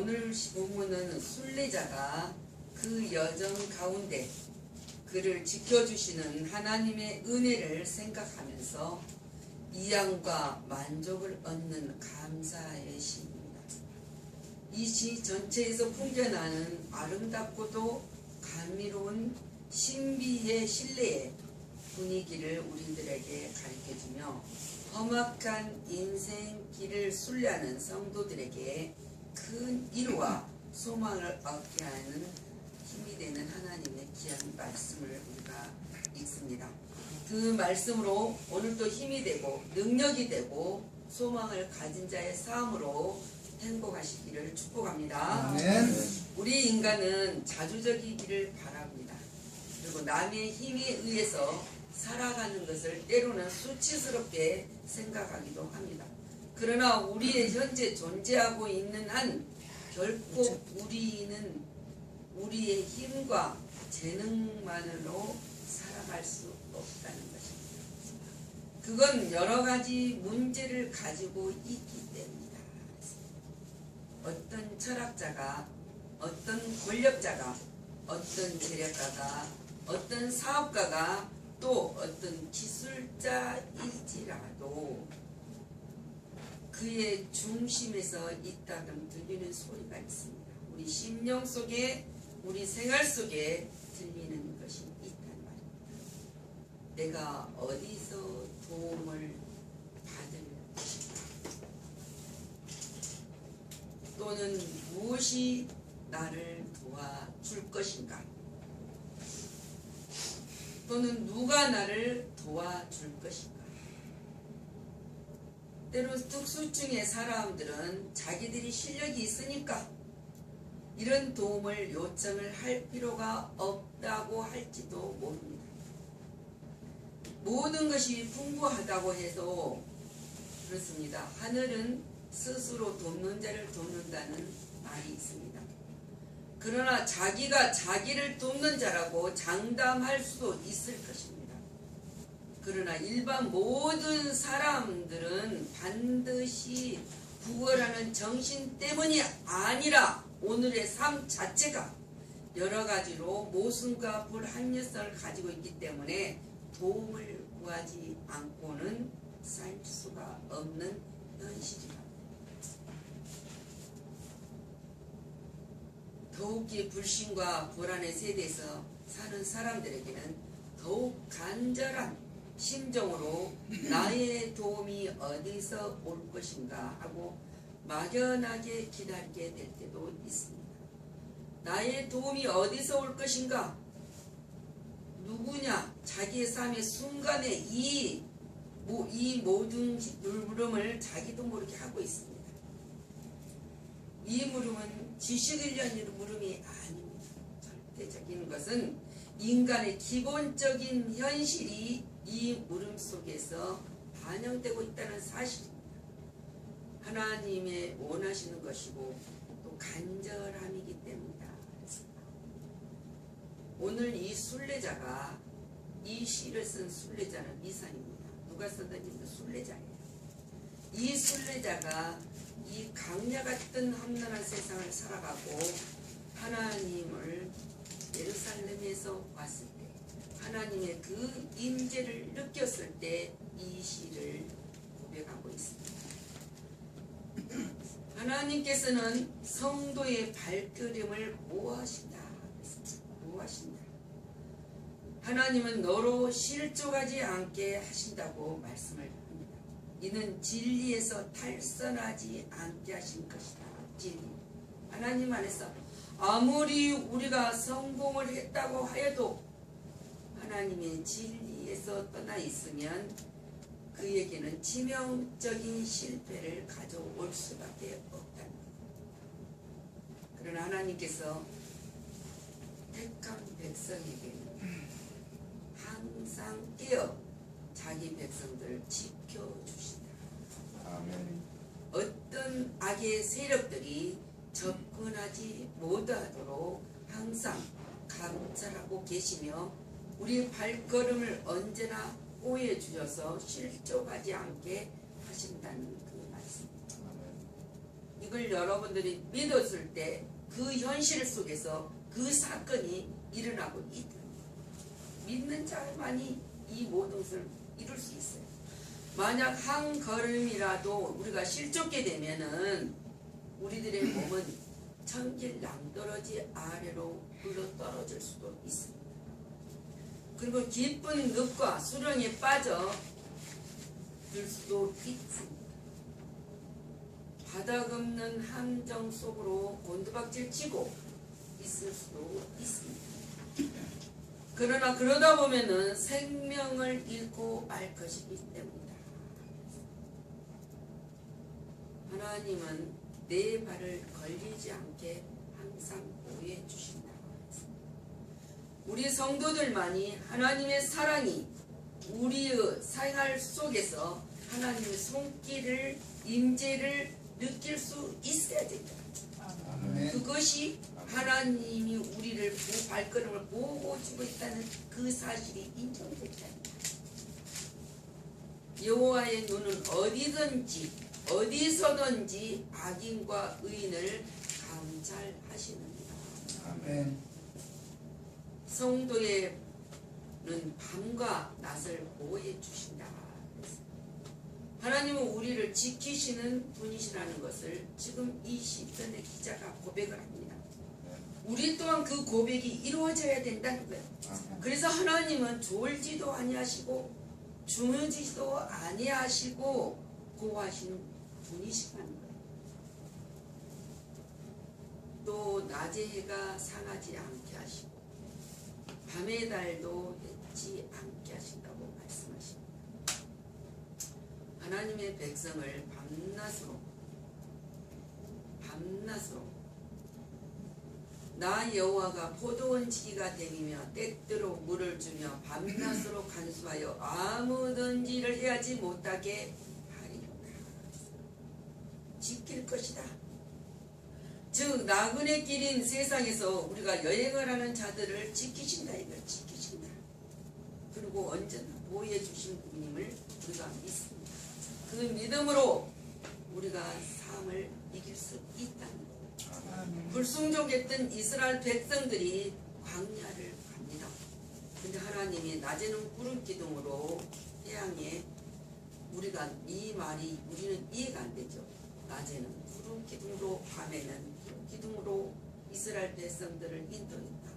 오늘 본문은 순례자가 그 여정 가운데 그를 지켜주시는 하나님의 은혜를 생각하면서 이양과 만족을 얻는 감사의 시입니다. 이 시 전체에서 풍겨나는 아름답고도 감미로운 신비의 신뢰의 분위기를 우리들에게 가르쳐주며 험악한 인생길을 순례하는 성도들에게 큰 위로와 소망을 얻게 하는 힘이 되는 하나님의 귀한 말씀을 우리가 읽습니다. 그 말씀으로 오늘도 힘이 되고 능력이 되고 소망을 가진 자의 삶으로 행복하시기를 축복합니다. 아멘. 우리 인간은 자주적이기를 바랍니다. 그리고 남의 힘에 의해서 살아가는 것을 때로는 수치스럽게 생각하기도 합니다. 그러나 우리의 현재 존재하고 있는 한 결코 우리는 우리의 힘과 재능만으로 살아갈 수 없다는 것입니다. 그건 여러 가지 문제를 가지고 있기 때문이다. 어떤 철학자가, 어떤 권력자가, 어떤 재력가가, 어떤 사업가가, 또 어떤 기술자일지라도 그의 중심에서 있다는 들리는 소리가 있습니다. 우리 심령 속에, 우리 생활 속에 들리는 것이 있단 말입니다. 내가 어디서 도움을 받을 것인가, 또는 무엇이 나를 도와줄 것인가, 또는 누가 나를 도와줄 것인가. 때로 특수층의 사람들은 자기들이 실력이 있으니까 이런 도움을 요청을 할 필요가 없다고 할지도 모릅니다. 모든 것이 풍부하다고 해도 그렇습니다. 하늘은 스스로 돕는 자를 돕는다는 말이 있습니다. 그러나 자기가 자기를 돕는 자라고 장담할 수도 있을 것입니다. 그러나 일반 모든 사람들은 반드시 구걸하는 정신 때문이 아니라 오늘의 삶 자체가 여러 가지로 모순과 불합리성을 가지고 있기 때문에 도움을 구하지 않고는 살 수가 없는 현실입니다. 더욱이 불신과 불안의 세대에서 사는 사람들에게는 더욱 간절한 심정으로 나의 도움이 어디서 올 것인가 하고 막연하게 기다리게 될 때도 있습니다. 나의 도움이 어디서 올 것인가? 누구냐? 자기의 삶의 순간에 이 모든 물음을 자기도 모르게 하고 있습니다. 이 물음은 지식을 위한 물음이 아닙니다. 절대적인 것은 인간의 기본적인 현실이 이 물음 속에서 반영되고 있다는 사실입니다. 하나님의 원하시는 것이고 또 간절함이기 때문이다. 오늘 이 순례자가, 이 시를 쓴 순례자는 미상입니다. 누가 썼는지 순례자예요. 이 순례자가 이 강야 같은 험난한 세상을 살아가고 하나님을 예루살렘에서 왔을 때, 하나님의 그 임재를 느꼈을 때 이 시를 고백하고 있습니다. 하나님께서는 성도의 발걸음을 보호하신다. 보호하신다. 하나님은 너로 실족하지 않게 하신다고 말씀을 합니다. 이는 진리에서 탈선하지 않게 하신 것이다. 진리. 하나님 안에서 아무리 우리가 성공을 했다고 하여도 하나님의 진리에서 떠나 있으면 그에게는 치명적인 실패를 가져올 수밖에 없다는 것. 그러나 하나님께서 택한 백성에게는 항상 깨어 자기 백성들을 지켜주신다. 아멘. 어떤 악의 세력들이 접근하지 못하도록 항상 감찰하고 계시며 우리 발걸음을 언제나 보호해 주셔서 실족하지 않게 하신다는 그 말씀입니다. 이걸 여러분들이 믿었을 때 그 현실 속에서 그 사건이 일어나고 있다. 믿는 자만이 이 모든 것을 이룰 수 있어요. 만약 한 걸음이라도 우리가 실족게 되면은 우리들의 몸은 천길 낭떠러지 아래로 굴러 떨어질 수도 있습니다. 그리고 깊은 늪과 수렁에 빠져 들 수도 있습니다. 바닥 없는 함정 속으로 곤두박질 치고 있을 수도 있습니다. 그러나 그러다 보면은 생명을 잃고 말 것이기 때문이다. 하나님은 내 발을 걸리지 않게 항상 보호해 주신다. 우리 성도들만이 하나님의 사랑이 우리의 생활 속에서 하나님의 손길을 임재를 느낄 수 있어야 된다. 그것이 하나님이 우리를 발걸음을 보호해주고 있다는 그 사실이 인정된다. 여호와의 눈은 어디서든지 악인과 의인을 감찰하시느니라. 아멘. 성도의 는 밤과 낮을 보호해 주신다. 하나님은 우리를 지키시는 분이시라는 것을 지금 이 시편의 기자가 고백을 합니다. 우리 또한 그 고백이 이루어져야 된다는 거예요. 그래서 하나님은 졸지도 아니하시고 주무지도 아니하시고 보호하시는 분이시라는 거예요. 또 낮의 해가 상하지 않게 하시고 밤의 달도 해치 않게 하신다고 말씀하십니다. 하나님의 백성을 밤낮으로 나 여호와가 포도원 지기가 되며 때때로 물을 주며 밤낮으로 간수하여 아무든지 일을 해야지 못하게 하리라. 지킬 것이다. 즉 나그네 길인 세상에서 우리가 여행을 하는 자들을 지키신다. 이걸 지키신다. 그리고 언제나 보호해 주신 분임을 우리가 믿습니다. 그 믿음으로 우리가 삶을 이길 수 있다는 거예요. 불순종했던 이스라엘 백성들이 광야를 갑니다. 근데 하나님이 낮에는 구름 기둥으로 태양에 우리가 이 말이 우리는 이해가 안 되죠. 낮에는 구름 기둥으로 밤에는 구름 기둥으로 이스라엘 백성들을 인도했다.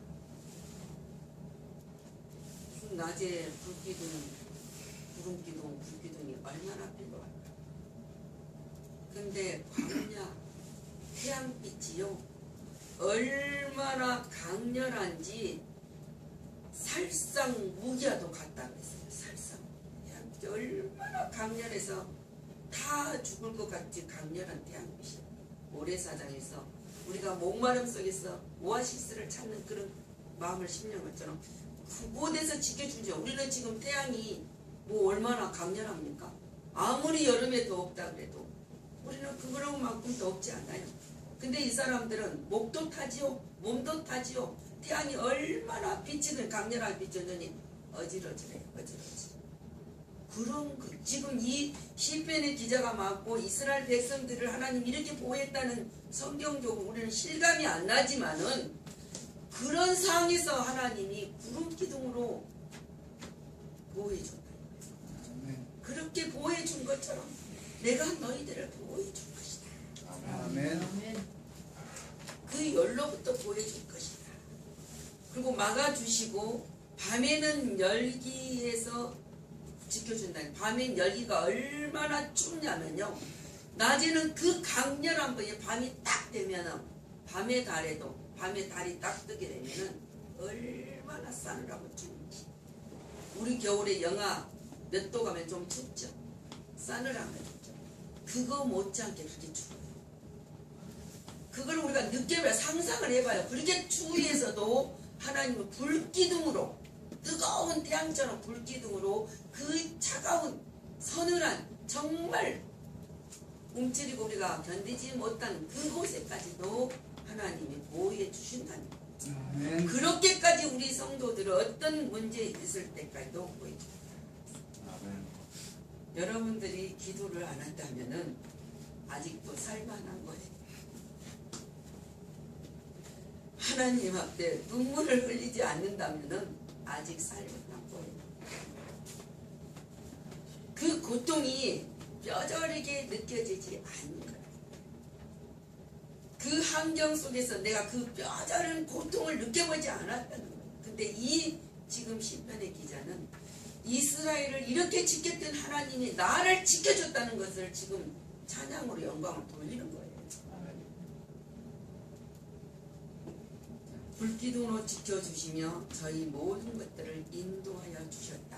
낮에 불기둥, 구름 기둥, 불기둥이 얼마나 필요할까? 근데 광야 태양빛이요 얼마나 강렬한지 살상 무기와도 같다고 했어요. 살상 태양빛이 얼마나 강렬해서 다 죽을 것 같이 강렬한 태양빛이 모래사장에서 우리가 목마름 속에서 오아시스를 찾는 그런 마음을 심는 것처럼 그곳에서 지켜주죠. 우리는 지금 태양이 뭐 얼마나 강렬합니까? 아무리 여름에 덥다 그래도 우리는 그거만큼 덥지 않아요. 근데 이 사람들은 목도 타지요, 몸도 타지요. 태양이 얼마나 비치는 강렬한 빛이더니 어지러지래요. 어지러지. 그런 지금 이 시편의 기자가 맞고 이스라엘 백성들을 하나님 이렇게 보호했다는 성경적으로 우리는 실감이 안 나지만은 그런 상황에서 하나님이 구름 기둥으로 보호해 줬다. 그렇게 보호해 준 것처럼 내가 너희들을 보호해 줄 것이다. 아멘. 그 열로부터 보호해 줄 것이다. 그리고 막아주시고 밤에는 열기에서 지켜준다. 밤엔 열기가 얼마나 춥냐면요. 낮에는 그 강렬한 거에 밤이 딱 되면은 밤의 달이 딱 뜨게 되면은 얼마나 싸늘하고 추운지. 우리 겨울에 영하 몇 도 가면 좀 춥죠. 싸늘하면 춥죠. 그거 못지않게 그렇게 추워요. 그걸 우리가 느껴봐야 상상을 해봐요. 그렇게 추위에서도 하나님은 불기둥으로 뜨거운 태양처럼 불기둥으로 그 차가운 서늘한 정말 움츠리고 우리가 견디지 못한 그곳에까지도 하나님이 보호해 주신다는 거예요. 그렇게까지 우리 성도들은 어떤 문제 있을 때까지도 보호해 줍니다. 여러분들이 기도를 안 한다면은 아직도 살만한 거예요. 하나님 앞에 눈물을 흘리지 않는다면은 아직 삶을 남고요. 그 고통이 뼈저리게 느껴지지 않는 거예요. 그 환경 속에서 내가 그 뼈저린 고통을 느껴보지 않았다는 거예요. 근데 이 지금 시편의 기자는 이스라엘을 이렇게 지켰던 하나님이 나를 지켜줬다는 것을 지금 찬양으로 영광을 돌리는 거예요. 불기둥으로 지켜주시며 저희 모든 것들을 인도하여 주셨다.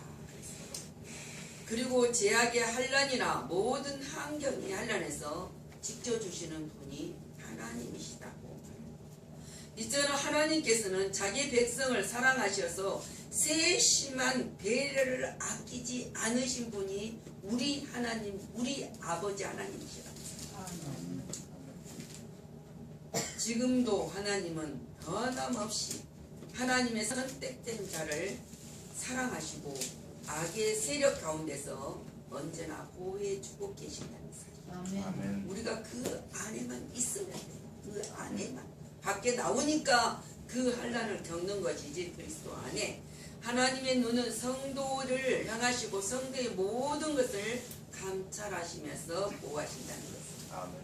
그리고 제약의 환난이나 모든 환경의 환난에서 지켜주시는 분이 하나님이시다고. 이처럼 하나님께서는 자기 백성을 사랑하셔서 세심한 배려를 아끼지 않으신 분이 우리 하나님, 우리 아버지 하나님이시다. 지금도 하나님은 변함없이 하나님의 선택된 자를 사랑하시고 악의 세력 가운데서 언제나 보호해주고 계신다는 사실. 아멘. 우리가 그 안에만 있으면 돼요. 그 안에만. 밖에 나오니까 그 환난을 겪는 것이지 그리스도 안에 하나님의 눈은 성도를 향하시고 성도의 모든 것을 감찰하시면서 보호하신다는 것을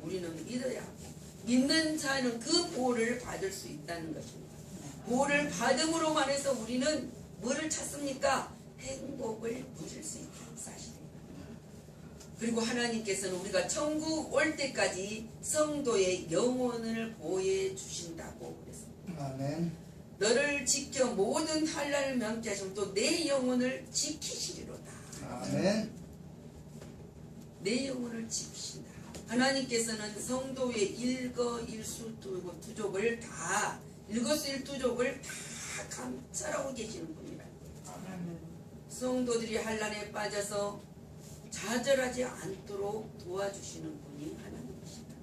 우리는 믿어야 하고 믿는 자는 그 보호를 받을 수 있다는 것입니다. 보호를 받음으로만 해서 우리는 뭐를 찾습니까? 행복을 누릴 수 있다는 사실입니다. 그리고 하나님께서는 우리가 천국 올 때까지 성도의 영혼을 보호해 주신다고 그랬습니다. 아멘. 너를 지켜 모든 환난을 면케 하시면 또 내 영혼을 지키시리로다. 아멘. 내 영혼을 지키신다. 하나님께서는 성도의 일거일수투족을 다 일거수일투족을 다 감찰하고 계시는 분이라. 성도들이 환난에 빠져서 좌절하지 않도록 도와주시는 분이 하나님이시다.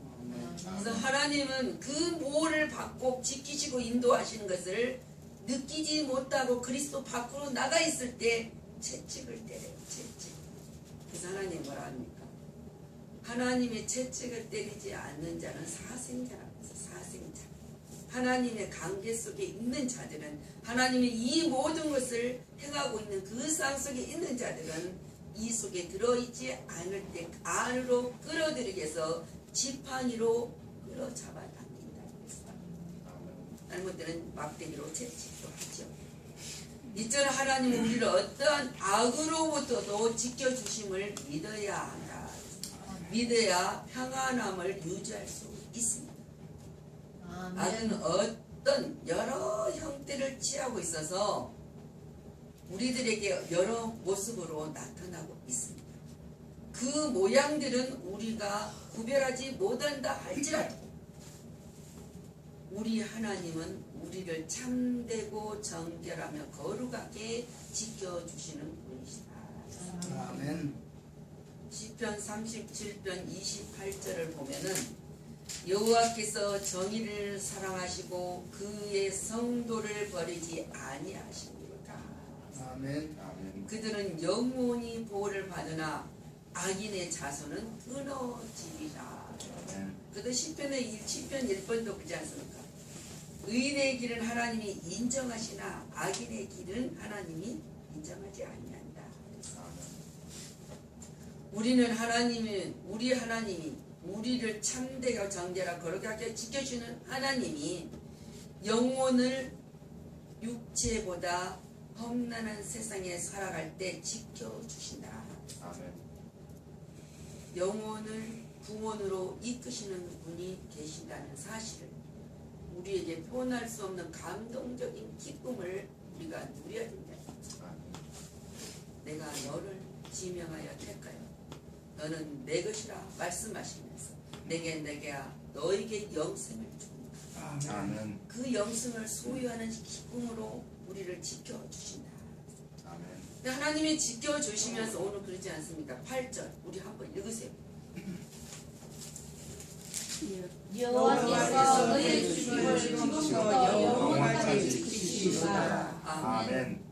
그래서 하나님은 그 보호를 받고 지키시고 인도하시는 것을 느끼지 못하고 그리스도 밖으로 나가 있을 때 채찍을 때려요. 채찍. 그래서 하나님 뭐라 합니까? 하나님의 채찍을 때리지 않는 자는 사생자라고 해서 사생자. 하나님의 관계 속에 있는 자들은 하나님의 이 모든 것을 행하고 있는 그 상 속에 있는 자들은 이 속에 들어있지 않을 때 안으로 끌어들이기 위해서 지팡이로 끌어잡아 당긴다. 다른 것들은 막대기로 채찍도 하죠. 이처럼 하나님은 우리를 어떠한 악으로부터도 지켜주심을 믿어야 한다. 믿어야 평안함을 유지할 수 있습니다. 악은 어떤 여러 형태를 취하고 있어서 우리들에게 여러 모습으로 나타나고 있습니다. 그 모양들은 우리가 구별하지 못한다 할지라도 우리 하나님은 우리를 참되고 정결하며 거룩하게 지켜주시는 분이시다. 아멘. 시편 37편 28절을 보면은 여호와께서 정의를 사랑하시고 그의 성도를 버리지 아니하시니로다. 아멘. 그들은 영원히 보호를 받으나 악인의 자손은 끊어지리라. 그도 시편의 1번도 그러지 않습니까? 의인의 길은 하나님이 인정하시나 악인의 길은 하나님이 인정하지 아니한다. 우리는 우리 하나님이 우리를 참되고 정결하고 거룩하게 지켜주는 하나님이 영혼을 육체보다 험난한 세상에 살아갈 때 지켜주신다. 영혼을 구원으로 이끄시는 분이 계신다는 사실을 우리에게 표현할 수 없는 감동적인 기쁨을 우리가 누려야 된다. 내가 너를 지명하여 택하여 너는 내 것이라 말씀하시면서 내게 너에게 영생을 줍니다. 아멘. 그 영생을 소유하는 기쁨으로 우리를 지켜주신다. 근데 하나님이 지켜주시면서 오늘 그러지 않습니까? 8절 우리 한번 읽으세요. 여호와께서 너의 출입을 지금부터 영원까지 지키시리로다. 아멘.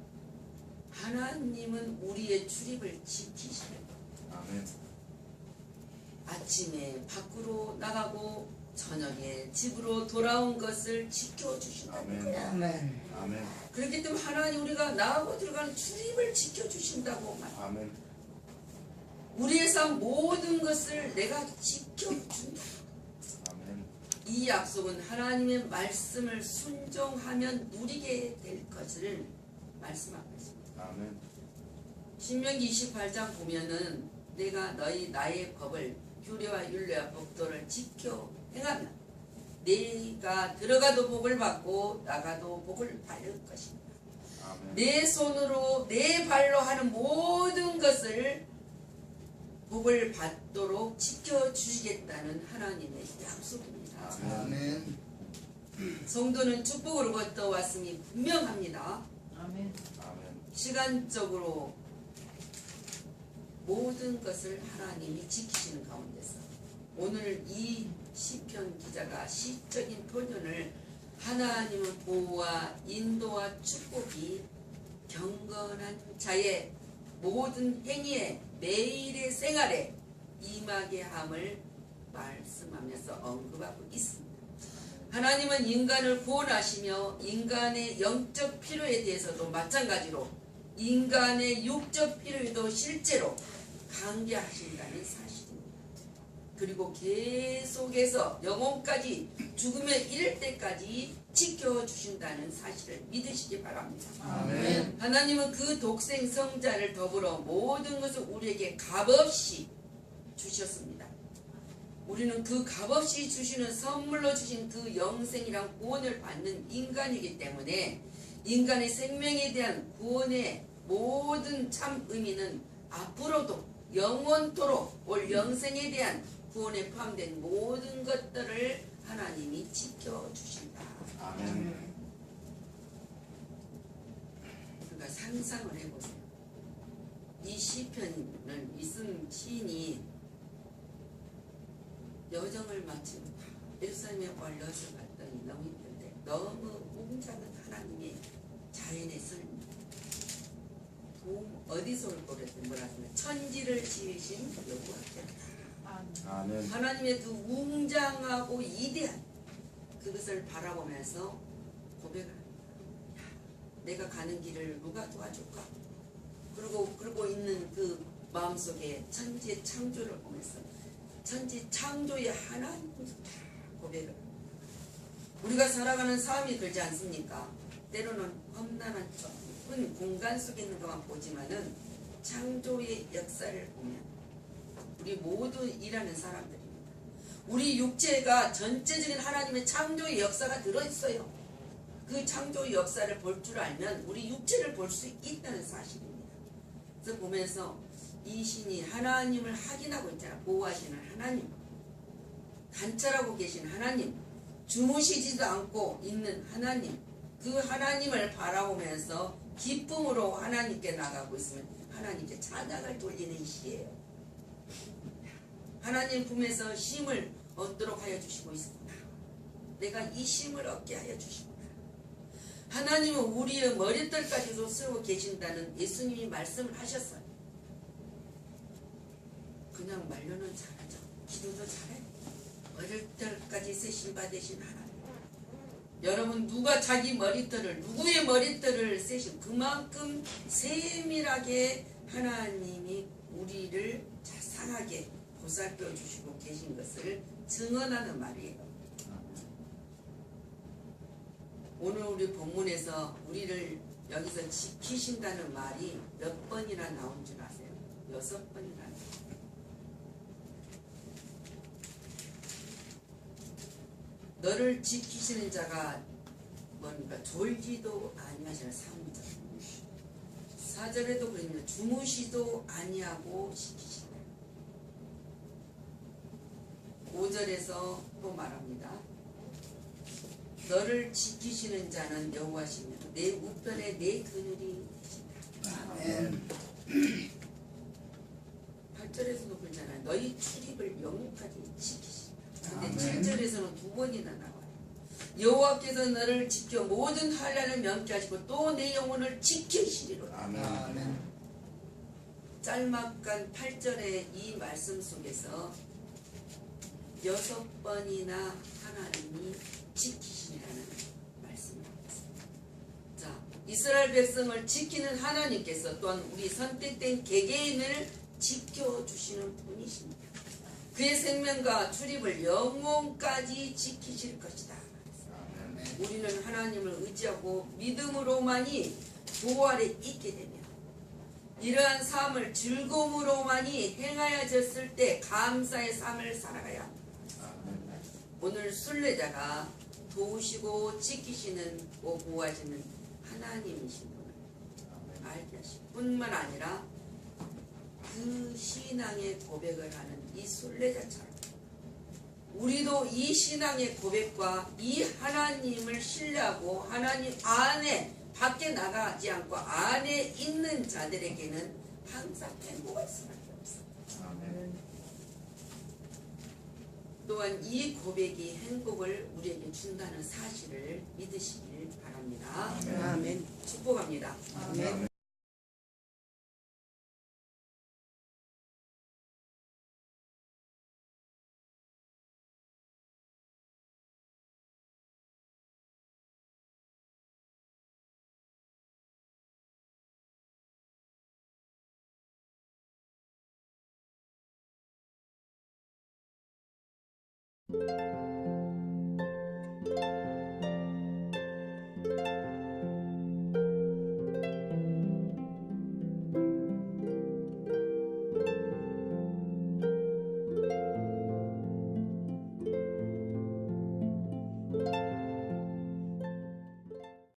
하나님은 우리의 출입을 지키시는 것. 아침에 밖으로 나가고 저녁에 집으로 돌아온 것을 지켜주신다는 거야. 아멘. 아멘. 그렇기 때문에 하나님 우리가 나가고 들어가는 출입을 지켜주신다고 말. 아멘. 우리의 삶 모든 것을 내가 지켜준다. 아멘. 이 약속은 하나님의 말씀을 순종하면 누리게 될 것을 말씀하고 있습니다. 아멘. 신명기 28장 보면은 내가 나의 법을 규례와 율례와 법도를 지켜 행하면 내가 들어가도 복을 받고 나가도 복을 받을 것입니다. 아멘. 내 손으로 내 발로 하는 모든 것을 복을 받도록 지켜주시겠다는 하나님의 약속입니다. 아멘. 성도는 축복으로부터 왔음이 분명합니다. 아멘. 시간적으로 모든 것을 하나님이 지키시는 가운데서 오늘 이 시편 기자가 시적인 표현을 하나님의 보호와 인도와 축복이 경건한 자의 모든 행위에 매일의 생활에 임하게 함을 말씀하면서 언급하고 있습니다. 하나님은 인간을 구원하시며 인간의 영적 필요에 대해서도 마찬가지로 인간의 육적 필요에도 실제로 관계하신다는 사실입니다. 그리고 계속해서 영혼까지 죽음에 이를 때까지 지켜주신다는 사실을 믿으시기 바랍니다. 아멘. 하나님은 그 독생 성자를 더불어 모든 것을 우리에게 값없이 주셨습니다. 우리는 그 값없이 주시는 선물로 주신 그 영생이란 구원을 받는 인간이기 때문에 인간의 생명에 대한 구원의 모든 참 의미는 앞으로도 영원토록 올 영생에 대한 구원에 포함된 모든 것들을 하나님이 지켜주신다. 아멘. 그러니까 상상을 해보세요. 이 시편을 이쓴 시인이 여정을 마치고 예루살렘에 올려서 갔더니 너무 힘든데 너무 웅장한 하나님의 자연의 설 어디서 올 거랬더니 뭐라 하면 천지를 지으신 여호와께로다. 아멘. 하나님의 그 웅장하고 위대한 그것을 바라보면서 고백을 합니다. 내가 가는 길을 누가 도와줄까? 그러고 있는 그 마음속에 천지의 창조를 보면서 천지 창조의 하나님을 고백을 합니다. 우리가 살아가는 삶이 그렇지 않습니까? 때로는 험난한 좁은 공간 속에 있는 것만 보지만은 창조의 역사를 보면 우리 모두 일하는 사람들입니다. 우리 육체가 전체적인 하나님의 창조의 역사가 들어있어요. 그 창조의 역사를 볼 줄 알면 우리 육체를 볼 수 있다는 사실입니다. 그래서 보면서 이 신이 하나님을 확인하고 있잖아. 보호하시는 하나님, 관찰하고 계신 하나님, 주무시지도 않고 있는 하나님, 그 하나님을 바라보면서 기쁨으로 하나님께 나가고 있으면 하나님께 찬양을 돌리는 시예요. 하나님 품에서 쉼을 얻도록 하여 주시고 있습니다. 내가 이 쉼을 얻게 하여 주시구나. 하나님은 우리의 머리털까지도 쓰고 계신다는 예수님이 말씀을 하셨어요. 그냥 말로는 잘하죠. 기도도 잘해. 머리털까지 쓰신 받으신 하나님. 여러분 누가 자기 머리털을 누구의 머리털을 쓰신 그만큼 세밀하게 하나님이 우리를 자상하게 보살펴 주시고 계신 것을 증언하는 말이에요. 오늘 우리 본문에서 우리를 여기서 지키신다는 말이 몇 번이나 나온 줄 아세요? 6번이나. 너를 지키시는 자가 뭔가 졸지도 아니하시는 3절 4절에도 그러면 주무시도 아니하고 지키시다. 5절에서 또 말합니다. 너를 지키시는 자는 여호와시며 내 우편에 내 그늘이 계신다. 아멘. 8절에서도 그러잖아요. 너희 출입을 영혼까지 지키신다. 근데 아멘. 7절에서는 2번이나 나와요. 여호와께서 너를 지켜 모든 환난을 면케 하시고 또 내 영혼을 지키시리로다. 아멘. 아멘. 짤막한 8절의 이 말씀 속에서 6번이나 하나님이 지키신다는 말씀입니다. 자, 이스라엘 백성을 지키는 하나님께서 또한 우리 선택된 개개인을 지켜주시는 분이십니다. 그의 생명과 출입을 영원까지 지키실 것이다. 우리는 하나님을 의지하고 믿음으로만이 보호 아래 있게 되며 이러한 삶을 즐거움으로만이 행하여졌을 때 감사의 삶을 살아가야 합니다. 오늘 순례자가 도우시고 지키시는 보호하시는 하나님이신 분을 알게 하시고 뿐만 아니라 그 신앙의 고백을 하는 이 순례자처럼 우리도 이 신앙의 고백과 이 하나님을 신뢰하고 하나님 안에 밖에 나가지 않고 안에 있는 자들에게는 항상 행복할 수밖에 없습니다. 또한 이 고백이 행복을 우리에게 준다는 사실을 믿으시길 바랍니다. 아멘. 축복합니다. 아멘. 네.